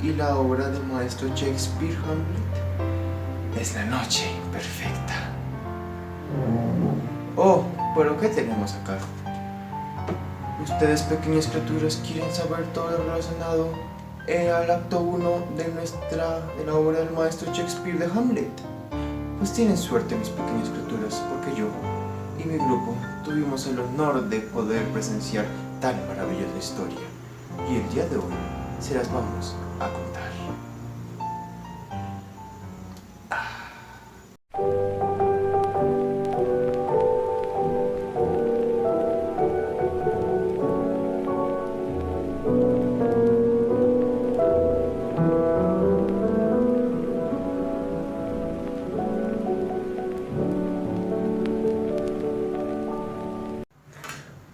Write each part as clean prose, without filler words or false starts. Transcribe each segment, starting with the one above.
y la obra del maestro Shakespeare, Hamlet? Es la noche perfecta. Oh, ¿pero qué tenemos acá? Ustedes, pequeñas criaturas, quieren saber todo lo relacionado al acto 1 de la obra del maestro Shakespeare de Hamlet. Pues tienen suerte, mis pequeñas criaturas, porque yo y mi grupo tuvimos el honor de poder presenciar tan maravillosa historia. Y el día de hoy se las vamos a contar.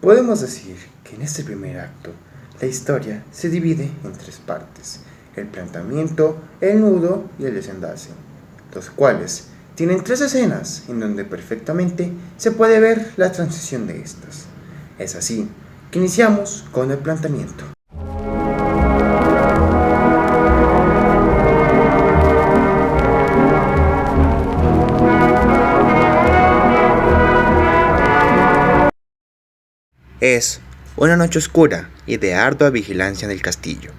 Podemos decir que en este primer acto la historia se divide en tres partes: el planteamiento, el nudo y el desenlace, los cuales tienen tres escenas en donde perfectamente se puede ver la transición de estas. Es así que iniciamos con el planteamiento. Es una noche oscura y de ardua vigilancia en el castillo.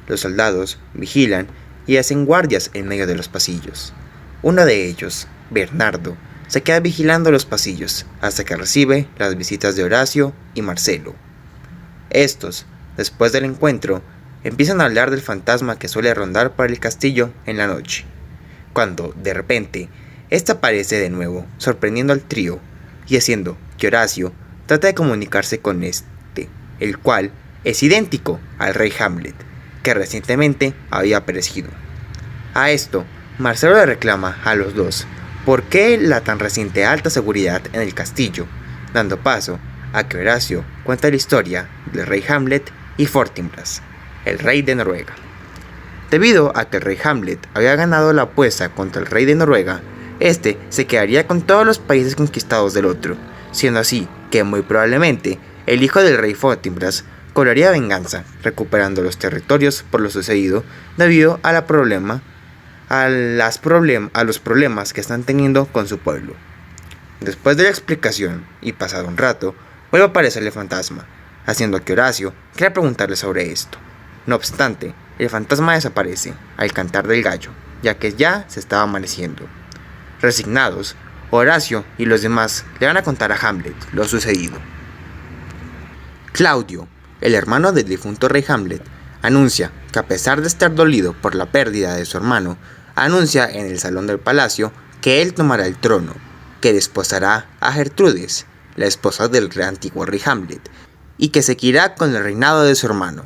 Los soldados vigilan y hacen guardias en medio de los pasillos. Uno de ellos, Bernardo, se queda vigilando los pasillos hasta que recibe las visitas de Horacio y Marcelo. Estos, después del encuentro, empiezan a hablar del fantasma que suele rondar por el castillo en la noche, cuando, de repente, este aparece de nuevo, sorprendiendo al trío y haciendo que Horacio trata de comunicarse con este, el cual es idéntico al rey Hamlet, que recientemente había perecido. A esto, Marcelo le reclama a los dos por qué la tan reciente alta seguridad en el castillo, dando paso a que Horacio cuenta la historia del rey Hamlet y Fortinbras, el rey de Noruega. Debido a que el rey Hamlet había ganado la apuesta contra el rey de Noruega, este se quedaría con todos los países conquistados del otro, siendo así que muy probablemente el hijo del rey Fortinbras cobraría venganza, recuperando los territorios por lo sucedido debido a los problemas que están teniendo con su pueblo. Después de la explicación y pasado un rato, vuelve a aparecer el fantasma, haciendo que Horacio quiera preguntarle sobre esto. No obstante, el fantasma desaparece al cantar del gallo, ya que ya se estaba amaneciendo. Resignados, Horacio y los demás le van a contar a Hamlet lo sucedido. Claudio, el hermano del difunto rey Hamlet, anuncia que a pesar de estar dolido por la pérdida de su hermano, anuncia en el salón del palacio que él tomará el trono, que desposará a Gertrudes, la esposa del antiguo rey Hamlet, y que seguirá con el reinado de su hermano.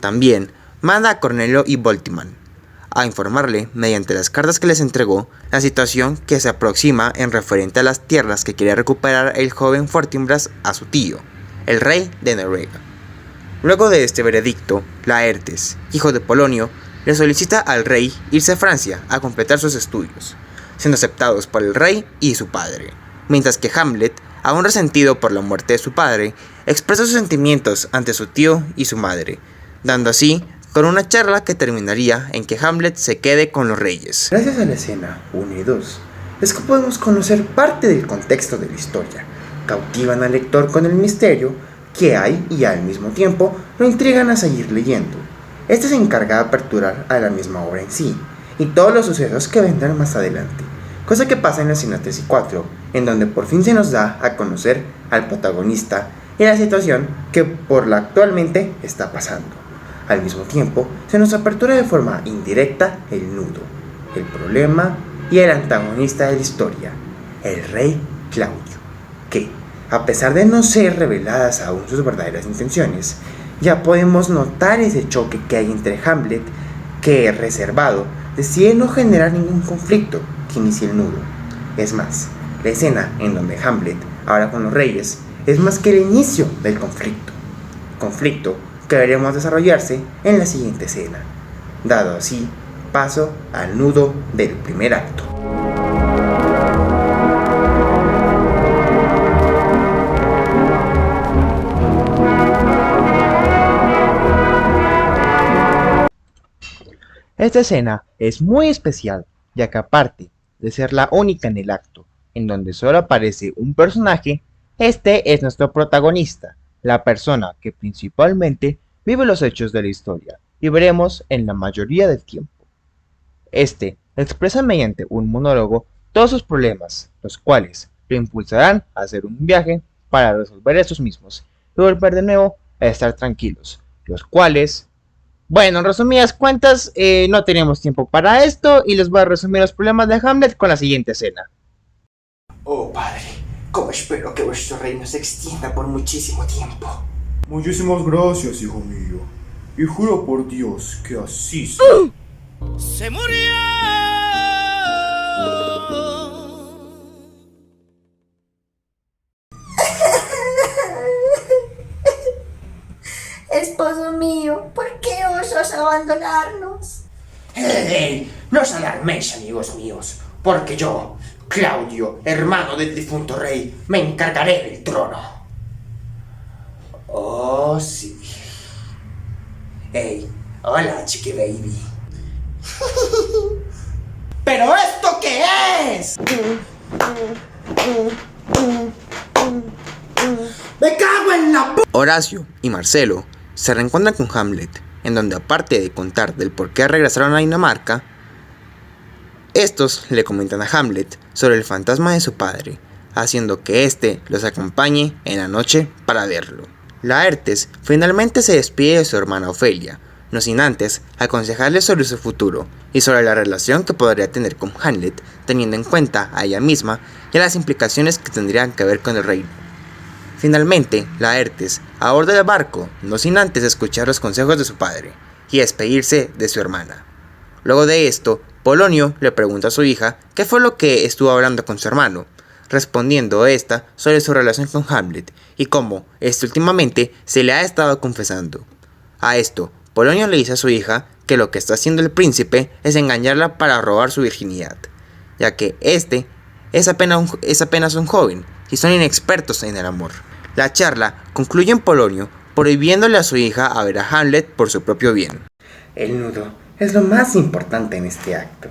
También manda a Cornelio y Voltiman a informarle, mediante las cartas que les entregó, la situación que se aproxima en referente a las tierras que quiere recuperar el joven Fortinbras a su tío, el rey de Noruega. Luego de este veredicto, Laertes, hijo de Polonio, le solicita al rey irse a Francia a completar sus estudios, siendo aceptados por el rey y su padre, mientras que Hamlet, aún resentido por la muerte de su padre, expresa sus sentimientos ante su tío y su madre, dando así con una charla que terminaría en que Hamlet se quede con los reyes. Gracias a la escena 1 y 2, es que podemos conocer parte del contexto de la historia. Cautivan al lector con el misterio que hay y al mismo tiempo lo intrigan a seguir leyendo. Este se encarga de aperturar a la misma obra en sí y todos los sucesos que vendrán más adelante, cosa que pasa en la escena 3 y 4, en donde por fin se nos da a conocer al protagonista y la situación que por la actualmente está pasando. Al mismo tiempo, se nos apertura de forma indirecta el nudo, el problema y el antagonista de la historia, el rey Claudio, que, a pesar de no ser reveladas aún sus verdaderas intenciones, ya podemos notar ese choque que hay entre Hamlet, que reservado decide no generar ningún conflicto que inicie el nudo. Es más, la escena en donde Hamlet habla con los reyes es más que el inicio del conflicto que veremos desarrollarse en la siguiente escena, dado así paso al nudo del primer acto. Esta escena es muy especial, ya que aparte de ser la única en el acto en donde solo aparece un personaje, este es nuestro protagonista, la persona que principalmente vive los hechos de la historia y veremos en la mayoría del tiempo. Este expresa mediante un monólogo todos sus problemas, los cuales lo impulsarán a hacer un viaje para resolver estos mismos y volver de nuevo a estar tranquilos, los cuales, bueno, en resumidas cuentas, no tenemos tiempo para esto y les voy a resumir los problemas de Hamlet con la siguiente escena. Oh, padre, cómo espero que vuestro reino se extienda por muchísimo tiempo. Muchísimas gracias, hijo mío. Y juro por Dios que así será. Se murió. Esposo mío, ¿por qué osas abandonarnos? No os alarméis, amigos míos, porque yo, Claudio, hermano del difunto rey, me encargaré del trono. Oh, sí. Hey, hola, chiqui baby. ¿Pero esto qué es? ¡Me cago en la p... Horacio y Marcelo se reencuentran con Hamlet, en donde aparte de contar del por qué regresaron a Dinamarca, estos le comentan a Hamlet sobre el fantasma de su padre, haciendo que éste los acompañe en la noche para verlo. Laertes finalmente se despide de su hermana Ofelia, no sin antes aconsejarle sobre su futuro y sobre la relación que podría tener con Hamlet, teniendo en cuenta a ella misma y a las implicaciones que tendrían que ver con el reino. Finalmente, Laertes aborda el barco, no sin antes escuchar los consejos de su padre y despedirse de su hermana. Luego de esto, Polonio le pregunta a su hija qué fue lo que estuvo hablando con su hermano, respondiendo esta sobre su relación con Hamlet y cómo este últimamente se le ha estado confesando. A esto, Polonio le dice a su hija que lo que está haciendo el príncipe es engañarla para robar su virginidad, ya que este es apenas un joven y son inexpertos en el amor. La charla concluye en Polonio prohibiéndole a su hija a ver a Hamlet por su propio bien. El nudo es lo más importante en este acto,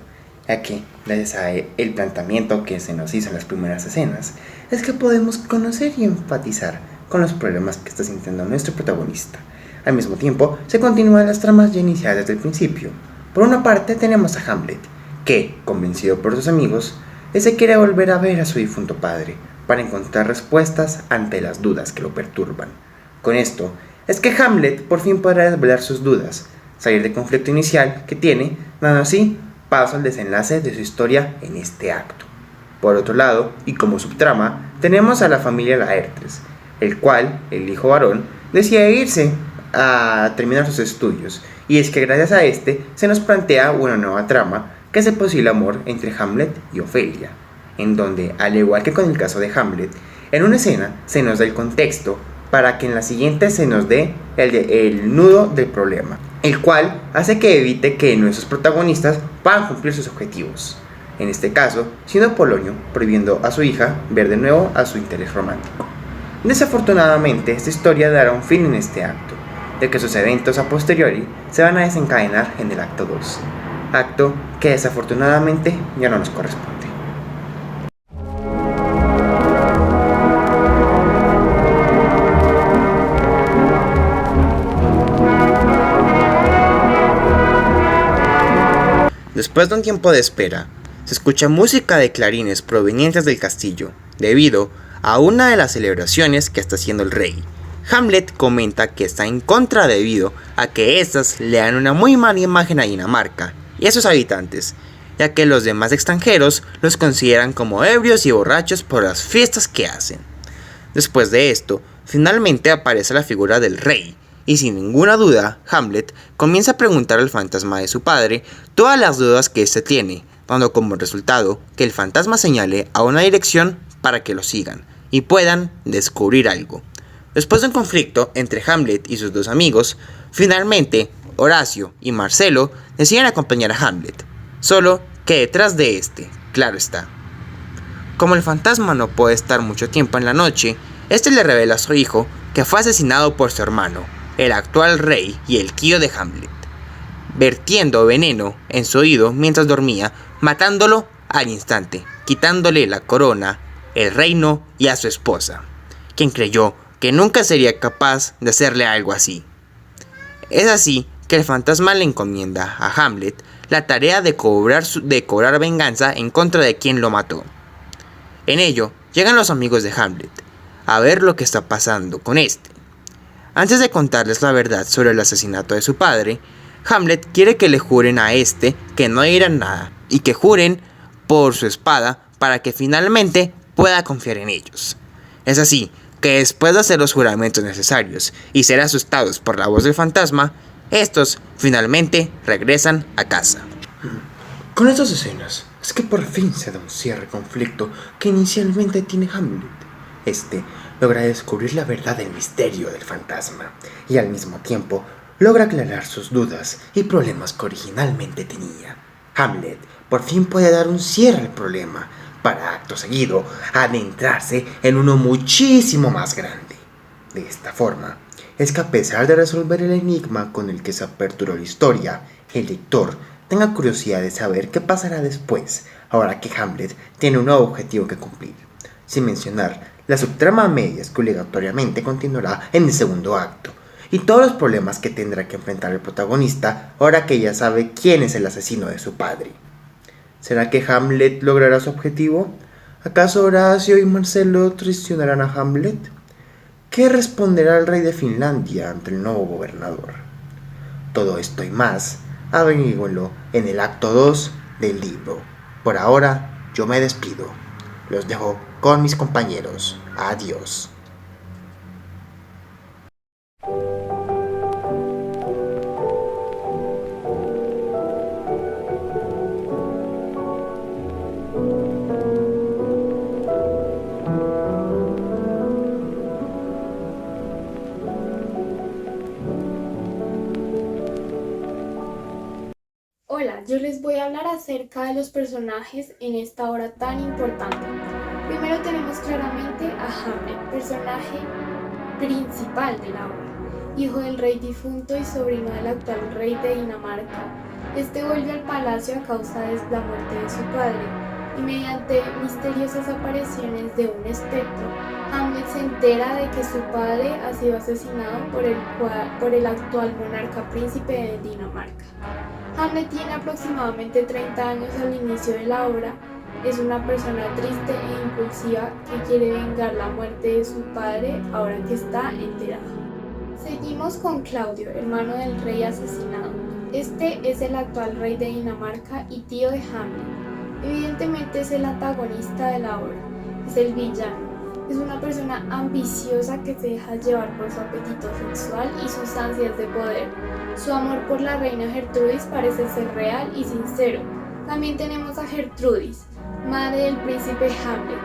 ya que, gracias a el planteamiento que se nos hizo en las primeras escenas, es que podemos conocer y empatizar con los problemas que está sintiendo nuestro protagonista. Al mismo tiempo, se continúan las tramas ya iniciadas desde el principio. Por una parte tenemos a Hamlet, que, convencido por sus amigos, se quiere volver a ver a su difunto padre, para encontrar respuestas ante las dudas que lo perturban. Con esto, es que Hamlet por fin podrá desvelar sus dudas, salir del conflicto inicial que tiene, dando así paso al desenlace de su historia en este acto. Por otro lado, y como subtrama, tenemos a la familia Laertes, el cual, el hijo varón, decide irse a terminar sus estudios, y es que gracias a este se nos plantea una nueva trama, que es el posible amor entre Hamlet y Ofelia, en donde, al igual que con el caso de Hamlet, en una escena se nos da el contexto para que en la siguiente se nos dé el nudo del problema, el cual hace que evite que nuestros protagonistas puedan cumplir sus objetivos. En este caso, siendo Polonio prohibiendo a su hija ver de nuevo a su interés romántico. Desafortunadamente, esta historia dará un fin en este acto, de que sus eventos a posteriori se van a desencadenar en el acto 2, acto que desafortunadamente ya no nos corresponde. Después de un tiempo de espera, se escucha música de clarines provenientes del castillo, debido a una de las celebraciones que está haciendo el rey. Hamlet comenta que está en contra debido a que estas le dan una muy mala imagen a Dinamarca y a sus habitantes, ya que los demás extranjeros los consideran como ebrios y borrachos por las fiestas que hacen. Después de esto, finalmente aparece la figura del rey, y sin ninguna duda, Hamlet comienza a preguntar al fantasma de su padre todas las dudas que éste tiene, dando como resultado que el fantasma señale a una dirección para que lo sigan y puedan descubrir algo. Después de un conflicto entre Hamlet y sus dos amigos, finalmente Horacio y Marcelo deciden acompañar a Hamlet, solo que detrás de este, claro está. Como el fantasma no puede estar mucho tiempo en la noche, este le revela a su hijo que fue asesinado por su hermano, el actual rey y el tío de Hamlet. vertiendo veneno en su oído mientras dormía, matándolo al instante, quitándole la corona, el reino y a su esposa, quien creyó que nunca sería capaz de hacerle algo así. Es así que el fantasma le encomienda a Hamlet la tarea de cobrar venganza en contra de quien lo mató. En ello, llegan los amigos de Hamlet a ver lo que está pasando con este. Antes de contarles la verdad sobre el asesinato de su padre, Hamlet quiere que le juren a este que no dirán nada y que juren por su espada para que finalmente pueda confiar en ellos. Es así que después de hacer los juramentos necesarios y ser asustados por la voz del fantasma, estos finalmente regresan a casa. Con estas escenas es que por fin se da un cierre al conflicto que inicialmente tiene Hamlet. Este logra descubrir la verdad del misterio del fantasma y al mismo tiempo logra aclarar sus dudas y problemas que originalmente tenía. Hamlet por fin puede dar un cierre al problema para acto seguido adentrarse en uno muchísimo más grande. De esta forma, es que a pesar de resolver el enigma con el que se aperturó la historia, el lector tenga curiosidad de saber qué pasará después, ahora que Hamlet tiene un nuevo objetivo que cumplir, sin mencionar la subtrama medias que obligatoriamente continuará en el segundo acto, y todos los problemas que tendrá que enfrentar el protagonista ahora que ya sabe quién es el asesino de su padre. ¿Será que Hamlet logrará su objetivo? ¿Acaso Horacio y Marcelo traicionarán a Hamlet? ¿Qué responderá el rey de Finlandia ante el nuevo gobernador? Todo esto y más, averígüenlo en el acto 2 del libro. Por ahora, yo me despido. Los dejo con mis compañeros. Adiós. Hola, yo les voy a hablar acerca de los personajes en esta obra tan importante. Primero tenemos claramente a Hamlet, personaje principal de la obra, hijo del rey difunto y sobrino del actual rey de Dinamarca. Este vuelve al palacio a causa de la muerte de su padre y mediante misteriosas apariciones de un espectro, Hamlet se entera de que su padre ha sido asesinado por el actual monarca príncipe de Dinamarca. Hamlet tiene aproximadamente 30 años al inicio de la obra. Es una persona triste e impulsiva que quiere vengar la muerte de su padre ahora que está enterado. Seguimos con Claudio, hermano del rey asesinado. Este es el actual rey de Dinamarca y tío de Hamlet. Evidentemente es el antagonista de la obra, es el villano. Es una persona ambiciosa que se deja llevar por su apetito sexual y sus ansias de poder. Su amor por la reina Gertrudis parece ser real y sincero. También tenemos a Gertrudis, madre del príncipe Hamlet.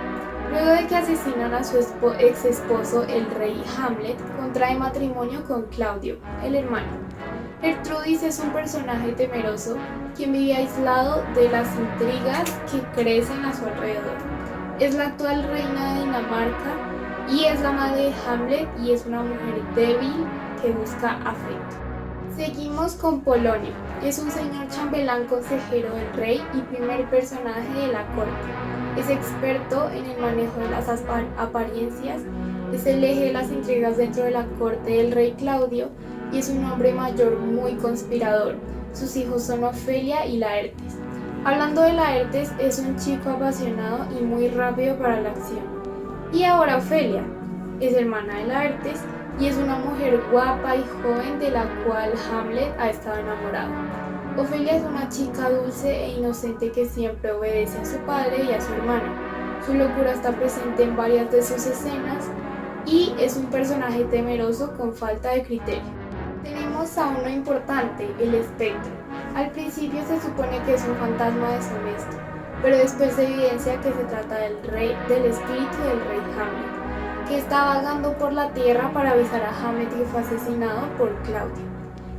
Luego de que asesinan a su ex esposo, el rey Hamlet contrae matrimonio con Claudio, el hermano. Gertrudis es un personaje temeroso quien vive aislado de las intrigas que crecen a su alrededor. Es la actual reina de Dinamarca y es la madre de Hamlet y es una mujer débil que busca afecto. Seguimos con Polonio. Es un señor chambelán consejero del rey y primer personaje de la corte. Es experto en el manejo de las apariencias, es el eje de las intrigas dentro de la corte del rey Claudio y es un hombre mayor muy conspirador. Sus hijos son Ofelia y Laertes. Hablando de Laertes, es un chico apasionado y muy rápido para la acción. Y ahora Ofelia es hermana de Laertes y es una mujer guapa y joven de la cual Hamlet ha estado enamorado. Ofelia es una chica dulce e inocente que siempre obedece a su padre y a su hermano. Su locura está presente en varias de sus escenas y es un personaje temeroso con falta de criterio. Tenemos a uno importante, el espectro. Al principio se supone que es un fantasma deshonesto, pero después se evidencia que se trata del espíritu del rey Hamlet, que está vagando por la tierra para avisar a Hamlet que fue asesinado por Claudio.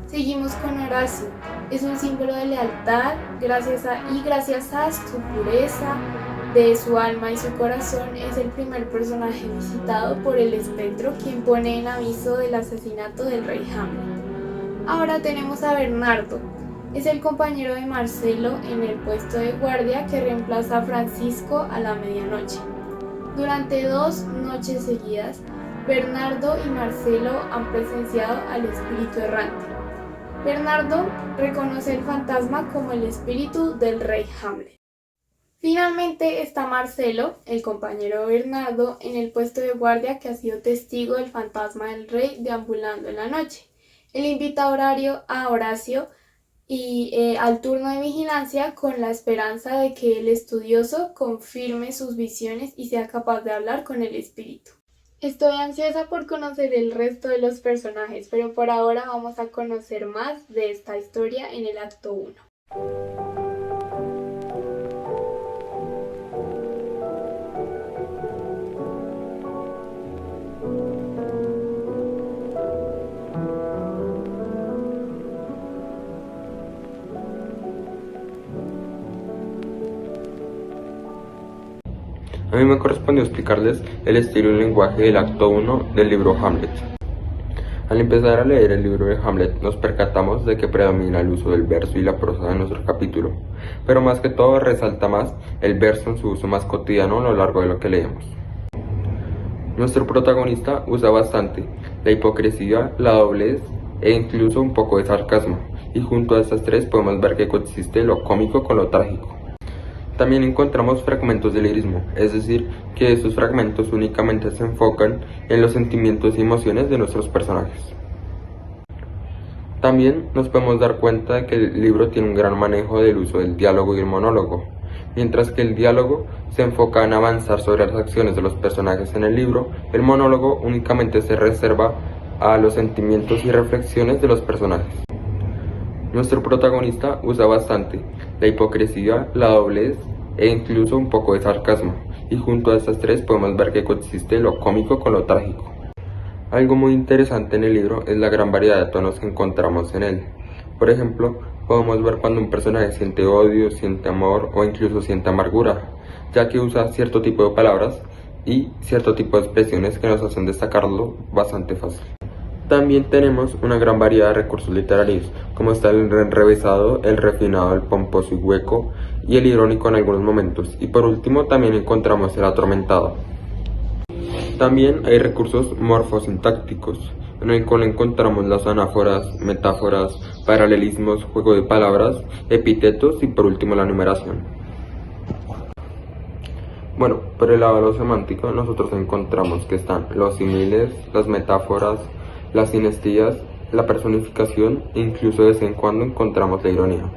Seguimos con Horacio. Es un símbolo de lealtad gracias a su pureza de su alma y su corazón. Es el primer personaje visitado por el espectro, quien pone en aviso del asesinato del rey Hamlet. Ahora tenemos a Bernardo. Es el compañero de Marcelo en el puesto de guardia que reemplaza a Francisco a la medianoche. Durante 2 noches seguidas, Bernardo y Marcelo han presenciado al espíritu errante. Bernardo reconoce el fantasma como el espíritu del rey Hamlet. Finalmente está Marcelo, el compañero de Bernardo, en el puesto de guardia que ha sido testigo del fantasma del rey deambulando en la noche. Él invita a Horacio y al turno de vigilancia con la esperanza de que el estudioso confirme sus visiones y sea capaz de hablar con el espíritu. Estoy ansiosa por conocer el resto de los personajes, pero por ahora vamos a conocer más de esta historia en el acto 1. A mí me correspondió explicarles el estilo y el lenguaje del acto 1 del libro Hamlet. Al empezar a leer el libro de Hamlet nos percatamos de que predomina el uso del verso y la prosa de nuestro capítulo, pero más que todo resalta más el verso en su uso más cotidiano a lo largo de lo que leemos. Nuestro protagonista usa bastante la hipocresía, la doblez e incluso un poco de sarcasmo, y junto a estas tres podemos ver que coexiste lo cómico con lo trágico. También encontramos fragmentos de lirismo, es decir, que estos fragmentos únicamente se enfocan en los sentimientos y emociones de nuestros personajes. También nos podemos dar cuenta de que el libro tiene un gran manejo del uso del diálogo y el monólogo. Mientras que el diálogo se enfoca en avanzar sobre las acciones de los personajes en el libro, el monólogo únicamente se reserva a los sentimientos y reflexiones de los personajes. Nuestro protagonista usa bastante la hipocresía, la doblez e incluso un poco de sarcasmo, y junto a estas tres podemos ver que coexiste lo cómico con lo trágico. Algo muy interesante en el libro es la gran variedad de tonos que encontramos en él. Por ejemplo, podemos ver cuando un personaje siente odio, siente amor o incluso siente amargura, ya que usa cierto tipo de palabras y cierto tipo de expresiones que nos hacen destacarlo bastante fácil. También tenemos una gran variedad de recursos literarios, como está el enrevesado, el refinado, el pomposo y hueco, y el irónico en algunos momentos. Y por último también encontramos el atormentado. También hay recursos morfosintácticos, en el cual encontramos las anáforas, metáforas, paralelismos, juego de palabras, epítetos y por último la numeración. Bueno, por el lado de lo semántico nosotros encontramos que están los símiles, las metáforas, las sinestías, la personificación e incluso de vez en cuando encontramos la ironía.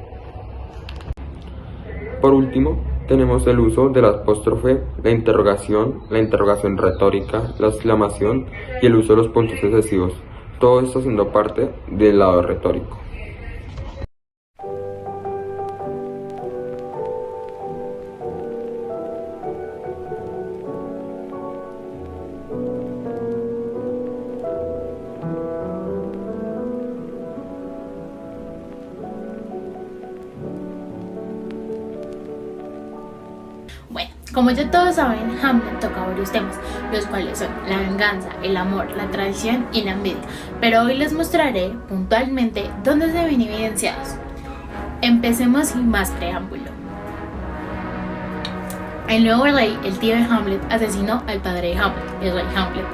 Por último, tenemos el uso de la apóstrofe, la interrogación retórica, la exclamación y el uso de los puntos excesivos, todo esto siendo parte del lado retórico. Bueno, como ya todos saben, Hamlet toca varios temas, los cuales son la venganza, el amor, la traición y la envidia, pero hoy les mostraré puntualmente dónde se ven evidenciados. Empecemos sin más preámbulo. El nuevo rey, el tío de Hamlet, asesinó al padre de Hamlet, el rey Hamlet.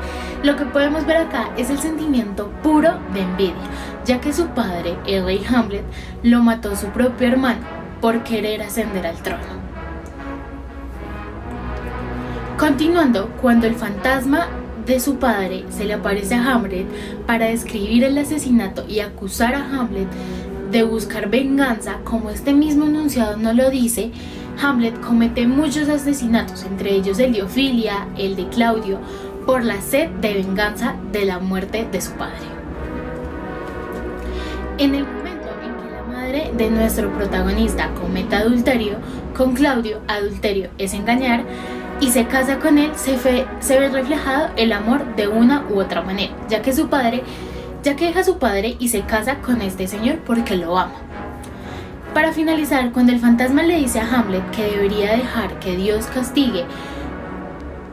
Lo que podemos ver acá es el sentimiento puro de envidia, ya que su padre, el rey Hamlet, lo mató su propio hermano por querer ascender al trono. Continuando, cuando el fantasma de su padre se le aparece a Hamlet para describir el asesinato y acusar a Hamlet de buscar venganza, como este mismo enunciado no lo dice, Hamlet comete muchos asesinatos, entre ellos el de Ofilia, el de Claudio, por la sed de venganza de la muerte de su padre. En el momento en que la madre de nuestro protagonista comete adulterio con Claudio, adulterio es engañar, y se casa con él, se ve reflejado el amor de una u otra manera, ya que deja a su padre y se casa con este señor porque lo ama. Para finalizar, cuando el fantasma le dice a Hamlet que debería dejar que Dios castigue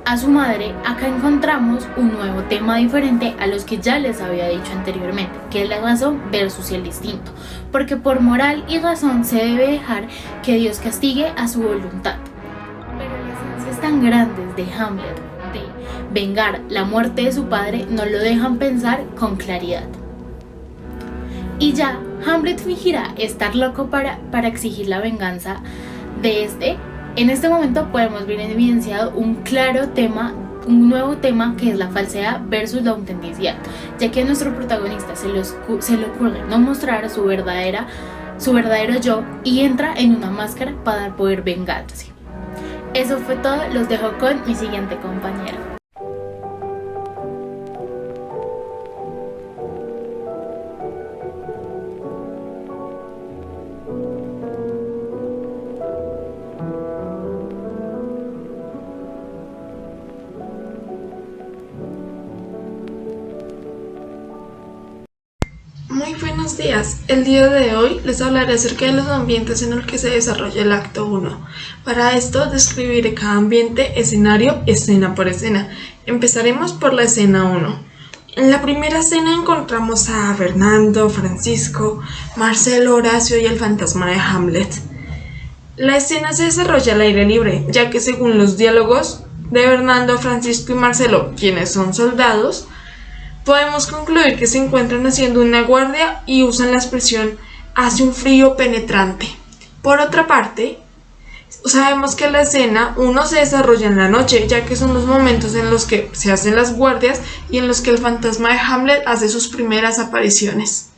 a su madre, acá encontramos un nuevo tema diferente a los que ya les había dicho anteriormente, que es la razón versus el instinto, porque por moral y razón se debe dejar que Dios castigue a su voluntad. Pero las ansias tan grandes de Hamlet de vengar la muerte de su padre no lo dejan pensar con claridad. Y ya, Hamlet fingirá estar loco para exigir la venganza de este. En este momento podemos ver evidenciado un nuevo tema que es la falsedad versus la autenticidad, ya que a nuestro protagonista se le ocurre no mostrar su verdadero yo y entra en una máscara para poder vengarse. Eso fue todo, los dejo con mi siguiente compañero. Muy buenos días, el día de hoy les hablaré acerca de los ambientes en los que se desarrolla el acto 1. Para esto describiré cada ambiente, escenario, escena por escena. Empezaremos por la escena 1. En la primera escena encontramos a Bernardo, Francisco, Marcelo, Horacio y el fantasma de Hamlet. La escena se desarrolla al aire libre, ya que según los diálogos de Bernardo, Francisco y Marcelo, quienes son soldados, podemos concluir que se encuentran haciendo una guardia y usan la expresión "hace un frío penetrante". Por otra parte, sabemos que la escena 1 se desarrolla en la noche, ya que son los momentos en los que se hacen las guardias y en los que el fantasma de Hamlet hace sus primeras apariciones.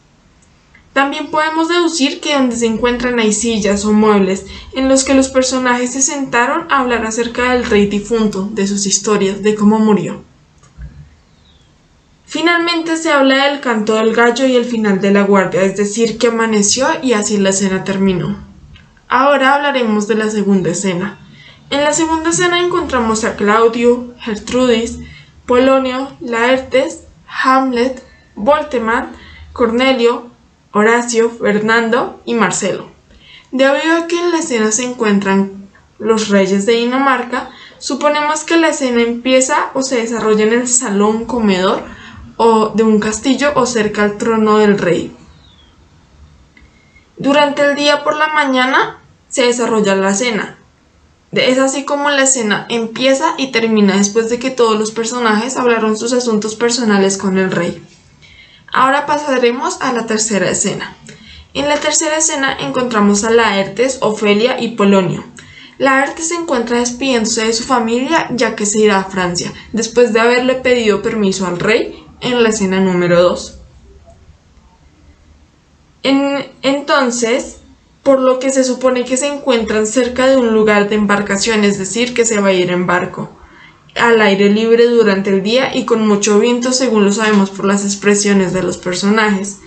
También podemos deducir que donde se encuentran hay sillas o muebles en los que los personajes se sentaron a hablar acerca del rey difunto, de sus historias, de cómo murió. Finalmente se habla del canto del gallo y el final de la guardia, es decir, que amaneció y así la escena terminó. Ahora hablaremos de la segunda escena. En la segunda escena encontramos a Claudio, Gertrudis, Polonio, Laertes, Hamlet, Voldemort, Cornelio, Horacio, Fernando y Marcelo. Debido a que en la escena se encuentran los reyes de Dinamarca, suponemos que la escena empieza o se desarrolla en el salón comedor o de un castillo o cerca al trono del rey. Durante el día por la mañana se desarrolla la cena. Es así como la escena empieza y termina después de que todos los personajes hablaron sus asuntos personales con el rey. Ahora pasaremos a la tercera escena. En la tercera escena encontramos a Laertes, Ofelia y Polonio. Laertes se encuentra despidiéndose de su familia ya que se irá a Francia, después de haberle pedido permiso al rey en la escena número 2. Entonces, por lo que se supone que se encuentran cerca de un lugar de embarcación, es decir, que se va a ir en barco, al aire libre durante el día y con mucho viento, según lo sabemos por las expresiones de los personajes.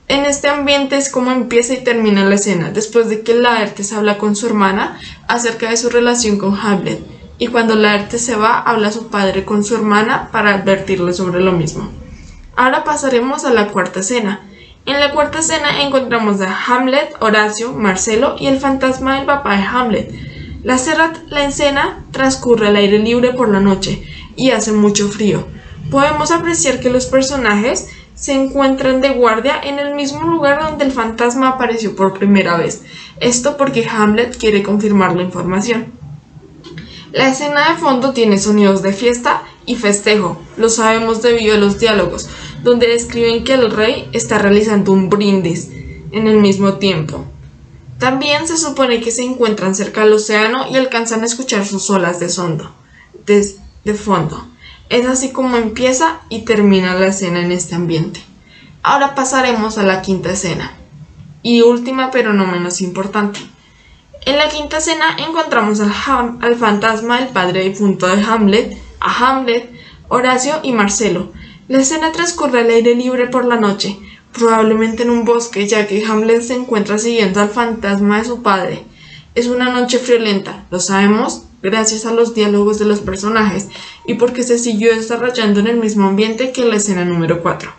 En este ambiente es como empieza y termina la escena, después de que Laertes habla con su hermana acerca de su relación con Hamlet, y cuando Laertes se va, habla su padre con su hermana para advertirle sobre lo mismo. Ahora pasaremos a la cuarta escena. En la cuarta escena encontramos a Hamlet, Horacio, Marcelo y el fantasma del papá de Hamlet. La escena transcurre al aire libre por la noche y hace mucho frío. Podemos apreciar que los personajes se encuentran de guardia en el mismo lugar donde el fantasma apareció por primera vez. Esto porque Hamlet quiere confirmar la información. La escena de fondo tiene sonidos de fiesta y festejo, lo sabemos debido a los diálogos, donde describen que el rey está realizando un brindis en el mismo tiempo. También se supone que se encuentran cerca del océano y alcanzan a escuchar sus olas de fondo. Es así como empieza y termina la escena en este ambiente. Ahora pasaremos a la quinta escena, y última pero no menos importante. En la quinta escena encontramos al fantasma del padre difunto de Hamlet, a Hamlet, Horacio y Marcelo. La escena transcurre al aire libre por la noche, probablemente en un bosque, ya que Hamlet se encuentra siguiendo al fantasma de su padre. Es una noche friolenta, lo sabemos gracias a los diálogos de los personajes y porque se siguió desarrollando en el mismo ambiente que la escena número 4,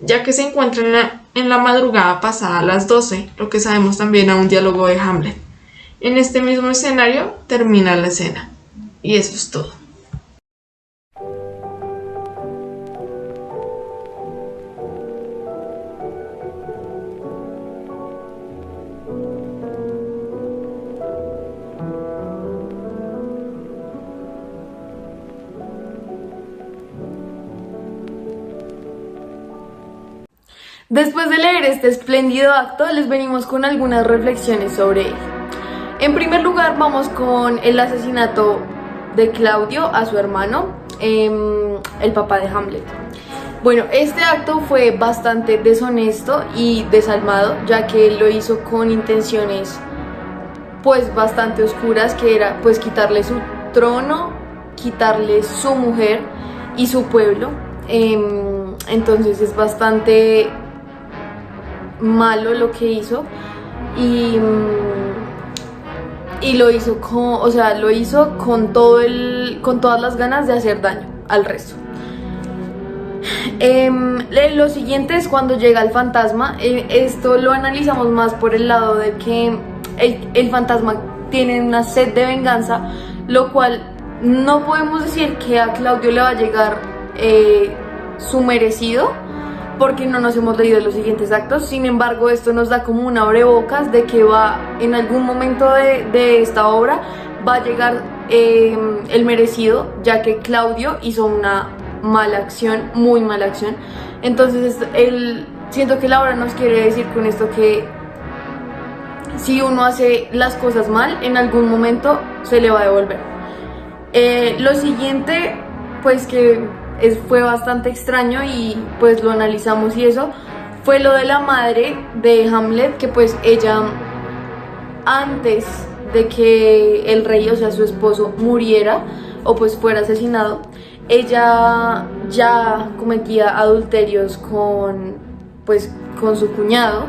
ya que se encuentra en la madrugada pasada a las 12, lo que sabemos también a un diálogo de Hamlet. En este mismo escenario termina la escena. Y eso es todo. Después de leer este espléndido acto, les venimos con algunas reflexiones sobre él. En primer lugar, vamos con el asesinato de Claudio a su hermano, el papá de Hamlet. Bueno, este acto fue bastante deshonesto y desalmado, ya que él lo hizo con intenciones pues bastante oscuras, que era pues quitarle su trono, quitarle su mujer y su pueblo. Entonces es bastante malo lo que hizo y lo hizo con todas las ganas de hacer daño al resto. Lo siguiente es cuando llega el fantasma. Esto lo analizamos más por el lado de que el fantasma tiene una sed de venganza, lo cual no podemos decir que a Claudio le va a llegar su merecido, porque no nos hemos leído los siguientes actos. Sin embargo, esto nos da como un abrebocas de que en algún momento de esta obra va a llegar el merecido, ya que Claudio hizo una mala acción, muy mala acción. Entonces siento que la obra nos quiere decir con esto que si uno hace las cosas mal, en algún momento se le va a devolver. Lo siguiente, pues que fue bastante extraño y pues lo analizamos, y eso fue lo de la madre de Hamlet, que pues ella, antes de que el rey, o sea su esposo, muriera o pues fuera asesinado, ella ya cometía adulterios con su cuñado.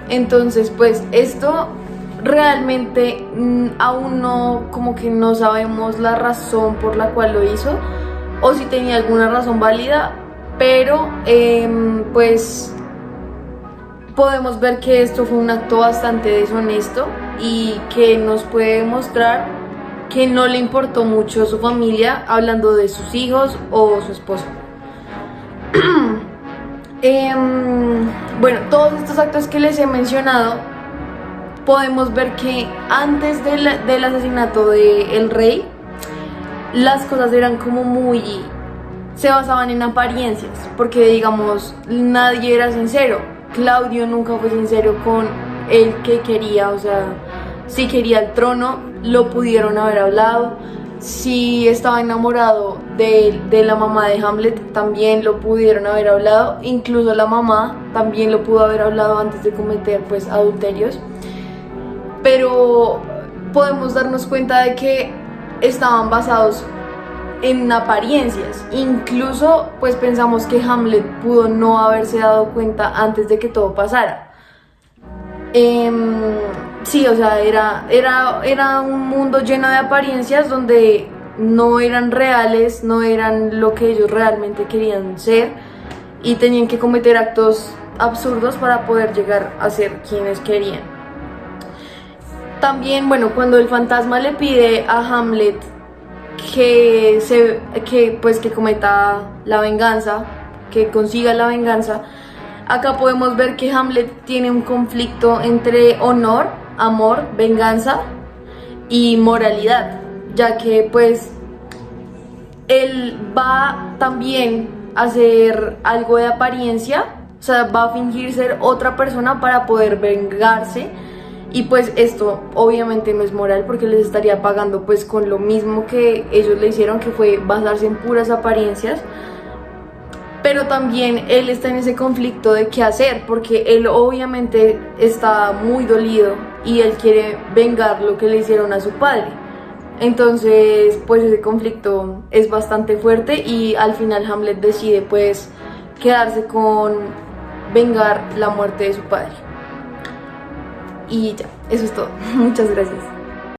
Entonces pues esto realmente aún no sabemos la razón por la cual lo hizo, o si tenía alguna razón válida, pero pues podemos ver que esto fue un acto bastante deshonesto y que nos puede mostrar que no le importó mucho su familia, hablando de sus hijos o su esposo. Bueno, todos estos actos que les he mencionado, podemos ver que antes del asesinato del rey, las cosas eran se basaban en apariencias, porque digamos, nadie era sincero. Claudio nunca fue sincero con el que quería, o sea, si quería el trono, lo pudieron haber hablado. Si estaba enamorado de la mamá de Hamlet, también lo pudieron haber hablado. Incluso la mamá también lo pudo haber hablado antes de cometer pues adulterios. Pero podemos darnos cuenta de que estaban basados en apariencias. Incluso pues pensamos que Hamlet pudo no haberse dado cuenta antes de que todo pasara. Sí, o sea, era un mundo lleno de apariencias donde no eran reales, no eran lo que ellos realmente querían ser, y tenían que cometer actos absurdos para poder llegar a ser quienes querían. También, bueno, cuando el fantasma le pide a Hamlet que cometa la venganza, que consiga la venganza, acá podemos ver que Hamlet tiene un conflicto entre honor, amor, venganza y moralidad, ya que pues él va también a hacer algo de apariencia, o sea, va a fingir ser otra persona para poder vengarse, y pues esto obviamente no es moral, porque les estaría pagando pues con lo mismo que ellos le hicieron, que fue basarse en puras apariencias. Pero también él está en ese conflicto de qué hacer, porque él obviamente está muy dolido y él quiere vengar lo que le hicieron a su padre. Entonces pues ese conflicto es bastante fuerte, y al final Hamlet decide pues quedarse con vengar la muerte de su padre. Y ya, eso es todo. Muchas gracias.